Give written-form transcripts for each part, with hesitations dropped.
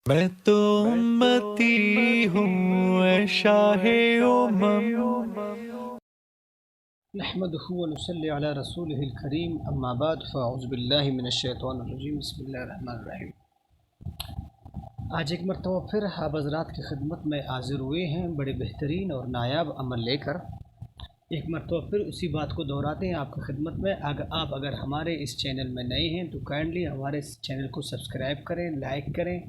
میں تو امتی ہوں اے شاہ امم۔ نحمده ونصلي على رسوله الكريم اما بعد فاعوذ باللہ من الشیطان الرجیم بسم اللہ الرحمن الرحیم۔ آج ایک مرتبہ پھر آپ حضرات کی خدمت میں حاضر ہوئے ہیں بڑے بہترین اور نایاب عمل لے کر۔ ایک مرتبہ پھر اسی بات کو دہراتے ہیں آپ کی خدمت میں۔ اگر ہمارے اس چینل میں نئے ہیں تو کائنڈلی ہمارے اس چینل کو سبسکرائب کریں، لائک کریں،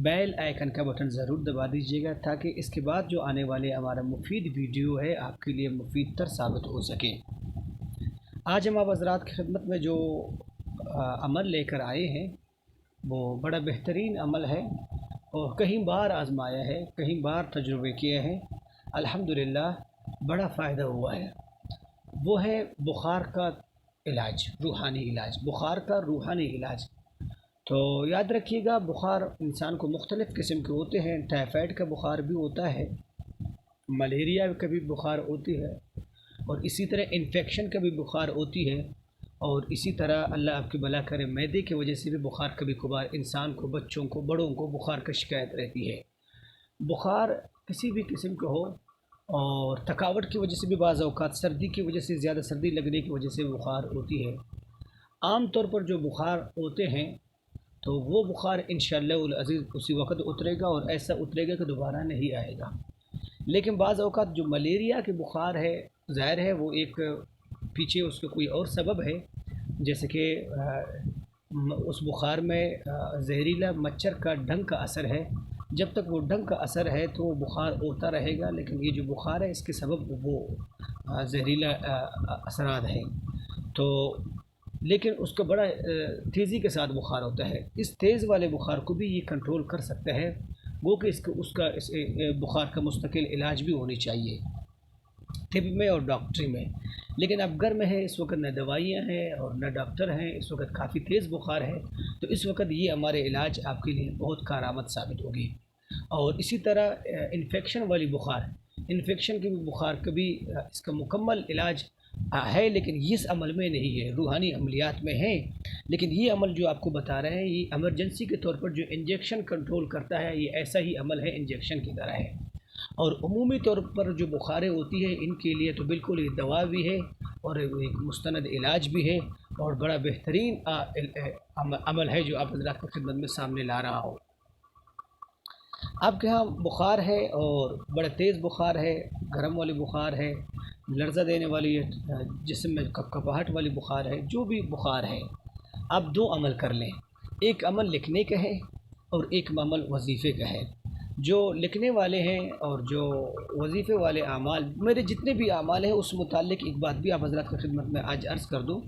بیل آئیکن کا بٹن ضرور دبا دیجیے گا تاکہ اس کے بعد جو آنے والے ہمارا مفید ویڈیو ہے آپ کے لیے مفید تر ثابت ہو سکے۔ آج ہم آپ حضرات کی خدمت میں جو عمل لے کر آئے ہیں وہ بڑا بہترین عمل ہے اور کہیں بار آزمایا ہے، کہیں بار تجربے کیا ہے، الحمدللہ بڑا فائدہ ہوا ہے۔ وہ ہے بخار کا علاج، روحانی علاج، بخار کا روحانی علاج۔ تو یاد رکھیے گا بخار انسان کو مختلف قسم کے ہوتے ہیں، ٹائیفائڈ کا بخار بھی ہوتا ہے، ملیریا کا بھی بخار ہوتی ہے، اور اسی طرح انفیکشن کا بھی بخار ہوتی ہے، اور اسی طرح اللہ آپ کی بھلا کرے معدے کی وجہ سے بھی بخار کبھی کبھار انسان کو، بچوں کو، بڑوں کو بخار کا شکایت رہتی ہے۔ بخار کسی بھی قسم کا ہو، اور تھکاوٹ کی وجہ سے بھی بعض اوقات، سردی کی وجہ سے، زیادہ سردی لگنے کی وجہ سے بخار ہوتی ہے۔ عام طور پر جو بخار ہوتے ہیں تو وہ بخار انشاءاللہ العزیز اسی وقت اترے گا، اور ایسا اترے گا کہ دوبارہ نہیں آئے گا۔ لیکن بعض اوقات جو ملیریا کے بخار ہے، ظاہر ہے وہ ایک پیچھے اس کا کوئی اور سبب ہے، جیسے کہ اس بخار میں زہریلا مچھر کا ڈنک کا اثر ہے۔ جب تک وہ ڈنک کا اثر ہے تو وہ بخار ہوتا رہے گا، لیکن یہ جو بخار ہے اس کے سبب وہ زہریلا اثرات ہیں۔ تو لیکن اس کا بڑا تیزی کے ساتھ بخار ہوتا ہے۔ اس تیز والے بخار کو بھی یہ کنٹرول کر سکتا ہے، وہ کہ اس بخار کا مستقل علاج بھی ہونی چاہیے طب میں اور ڈاکٹری میں۔ لیکن اب گھر میں ہے، اس وقت نہ دوائیاں ہیں اور نہ ڈاکٹر ہیں، اس وقت کافی تیز بخار ہے، تو اس وقت یہ ہمارے علاج آپ کے لیے بہت کارآمد ثابت ہوگی۔ اور اسی طرح انفیکشن والی بخار، انفیکشن کی بخار کا بھی اس کا مکمل علاج ہے، لیکن اس عمل میں نہیں ہے، روحانی عملیات میں ہے۔ لیکن یہ عمل جو آپ کو بتا رہے ہیں یہ ایمرجنسی کے طور پر جو انجیکشن کنٹرول کرتا ہے، یہ ایسا ہی عمل ہے، انجیکشن کی طرح ہے۔ اور عمومی طور پر جو بخاریں ہوتی ہیں ان کے لیے تو بالکل یہ دوا بھی ہے اور ایک مستند علاج بھی ہے، اور بڑا بہترین عمل ہے جو آپ حضرات کی خدمت میں سامنے لا رہا ہوں۔ آپ کے ہاں بخار ہے اور بڑا تیز بخار ہے، گرم والی بخار ہے، لرزہ دینے والی، جسم میں کپکپاہٹ والی بخار ہے، جو بھی بخار ہے آپ دو عمل کر لیں۔ ایک عمل لکھنے کا ہے اور ایک عمل وظیفے کا ہے۔ جو لکھنے والے ہیں اور جو وظیفے والے اعمال، میرے جتنے بھی اعمال ہیں اس متعلق ایک بات بھی آپ حضرات کی خدمت میں آج عرض کر دوں۔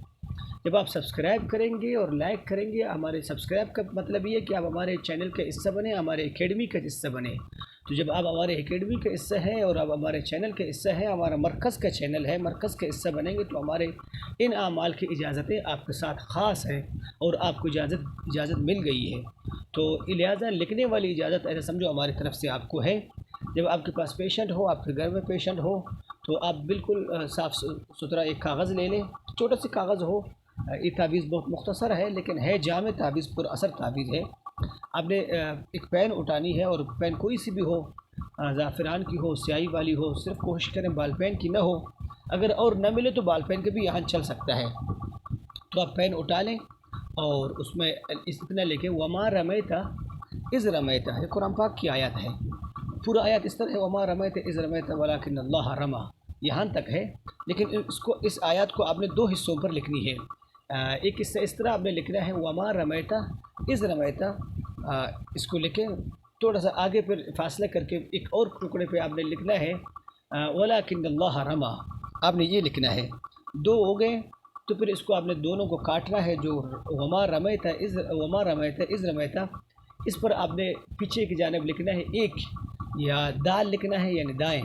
جب آپ سبسکرائب کریں گے اور لائک کریں گے، ہمارے سبسکرائب کا مطلب یہ ہے کہ آپ ہمارے چینل کا حصہ بنیں، ہمارے اکیڈمی کا حصہ بنیں۔ تو جب آپ ہمارے اکیڈمی کا حصہ ہیں اور آپ ہمارے چینل کا حصہ ہیں، ہمارا مرکز کا چینل ہے، مرکز کا حصہ بنیں گے، تو ہمارے ان اعمال کی اجازتیں آپ کے ساتھ خاص ہیں اور آپ کو اجازت مل گئی ہے۔ تو لہٰذا لکھنے والی اجازت ایسا سمجھو ہماری طرف سے آپ کو ہے۔ جب آپ کے پاس پیشنٹ ہو، آپ کے گھر میں پیشنٹ ہو، تو آپ بالکل صاف ستھرا ایک کاغذ لے لیں، چھوٹا سی کاغذ ہو۔ یہ تعویذ بہت مختصر ہے لیکن ہے جامع تعویذ، پر اثر تعویذ ہے۔ آپ نے ایک پین اٹھانی ہے، اور پین کوئی سی بھی ہو، زعفران کی ہو، سیاہی والی ہو، صرف کوشش کریں بال پین کی نہ ہو، اگر اور نہ ملے تو بال پین کے بھی یہاں چل سکتا ہے۔ تو آپ پین اٹھا لیں اور اس میں اتنا لے کے وما رمیت اذ رمیت، یہ قرآن پاک کی آیت ہے، پورا آیت اس طرح ہے، وما رمیت اذ رمیت ولکن اللہ رمی، یہاں تک ہے۔ لیکن اس آیات کو آپ نے دو حصوں پر لکھنی ہے۔ ایک حصہ اس طرح آپ نے لکھنا ہے وما رمیت اذ رمیت، اس کو لکھیں، تھوڑا سا آگے پھر فاصلہ کر کے ایک اور ٹکڑے پہ آپ نے لکھنا ہے ولکن اللہ رمی، آپ نے یہ لکھنا ہے۔ دو ہو گئے تو پھر اس کو آپ نے دونوں کو کاٹنا ہے، جو وما رمیت اذ رمیت، اس پر آپ نے پیچھے کی جانب لکھنا ہے ایک، یا دال لکھنا ہے یعنی دائیں،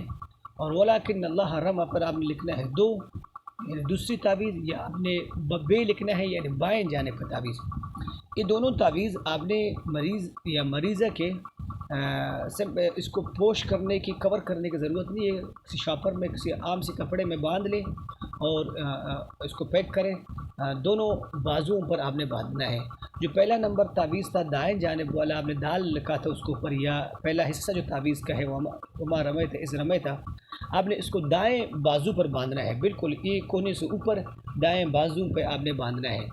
اور ولکن اللہ رمی پر آپ نے لکھنا ہے دو، یعنی دوسری تعویذ، یا آپ نے بے لکھنا ہے یعنی بائیں جانب کا تعویذ۔ یہ دونوں تعویذ آپ نے مریض یا مریضہ کے اس کو پوش کرنے کی، کور کرنے کی ضرورت نہیں ہے، کسی شاپر میں، کسی عام سے کپڑے میں باندھ لیں اور اس کو پیک کریں، دونوں بازوؤں پر آپ نے باندھنا ہے۔ جو پہلا نمبر تعویذ تھا دائیں جانب والا، آپ نے دال لکھا تھا اس کے اوپر، یا پہلا حصہ جو تعویذ کا ہے وما رمیت اذ رمیت، آپ نے اس کو دائیں بازو پر باندھنا ہے، بالکل ایک کونے سے اوپر دائیں بازو پہ آپ نے باندھنا ہے،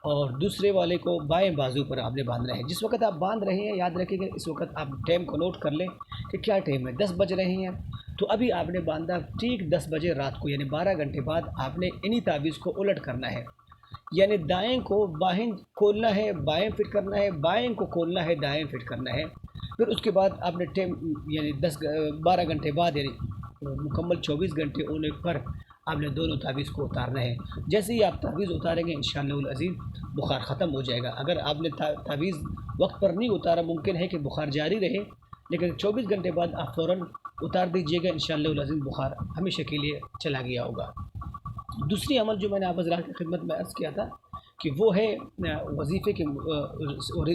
اور دوسرے والے کو بائیں بازو پر آپ نے باندھنا ہے۔ جس وقت آپ باندھ رہے ہیں یاد رکھیں کہ اس وقت آپ ٹائم کو نوٹ کر لیں کہ کیا ٹائم ہے، 10 بج رہے ہیں، تو ابھی آپ نے باندھا ٹھیک 10 بجے رات کو، یعنی 12 گھنٹے بعد آپ نے انہی تعویذ کو الٹ کرنا ہے، یعنی دائیں کو بائیں کھولنا ہے، بائیں فٹ کرنا ہے، بائیں کو کھولنا ہے، دائیں فٹ کرنا ہے۔ پھر اس کے بعد آپ نے ٹائم یعنی 12 گھنٹے بعد، یعنی مکمل 24 گھنٹے ہونے پر آپ نے دونوں تعویذ کو اتارنا ہے۔ جیسے ہی آپ تعویذ اتاریں گے انشاءاللہ العزیز بخار ختم ہو جائے گا۔ اگر آپ نے تعویذ وقت پر نہیں اتارا، ممکن ہے کہ بخار جاری رہے، لیکن 24 گھنٹے بعد آپ فوراً اتار دیجیے گا، انشاءاللہ العزیز بخار ہمیشہ کے لیے چلا گیا ہوگا۔ دوسری عمل جو میں نے آپ حضرات کی خدمت میں عرض کیا تھا کہ وہ ہے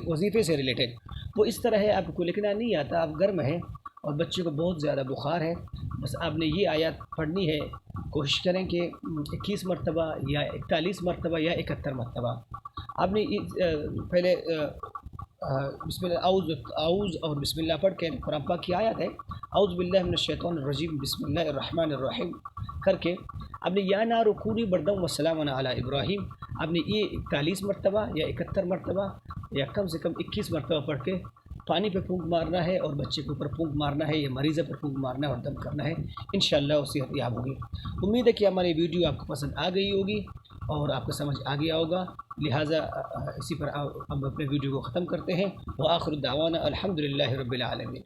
وظیفے سے ریلیٹڈ۔ وہ اس طرح ہے، آپ کو لکھنا نہیں آتا، آپ گھر میں ہیں اور بچے کو بہت زیادہ بخار ہے، بس آپ نے یہ آیات پڑھنی ہے، کوشش کریں کہ 21 مرتبہ یا 41 مرتبہ یا 71 مرتبہ آپ نے پہلے بسم اللہ اعوذ اور بسم اللہ پڑھ کے، قرآن پاک کی آیت ہے اعوذ باللہ من الشیطان الرجیم بسم اللہ الرحمن الرحیم کر کے آپ نے یا نار کونی بردم وسلام علی ابراہیم، آپ نے یہ 41 مرتبہ یا 71 مرتبہ یا کم سے کم 21 مرتبہ پڑھ کے پانی پہ پھونک مارنا ہے، اور بچے کے اوپر پھونک مارنا ہے یا مریضہ پر پھونک مارنا ہے اور دم کرنا ہے، انشاءاللہ وہ صحت یاب ہوگی۔ امید ہے کہ ہماری ویڈیو آپ کو پسند آ گئی ہوگی اور آپ کو سمجھ آ گیا ہوگا، لہٰذا اسی پر ہم اپنے ویڈیو کو ختم کرتے ہیں۔ وآخر دعوانا الحمدللہ رب العالمین۔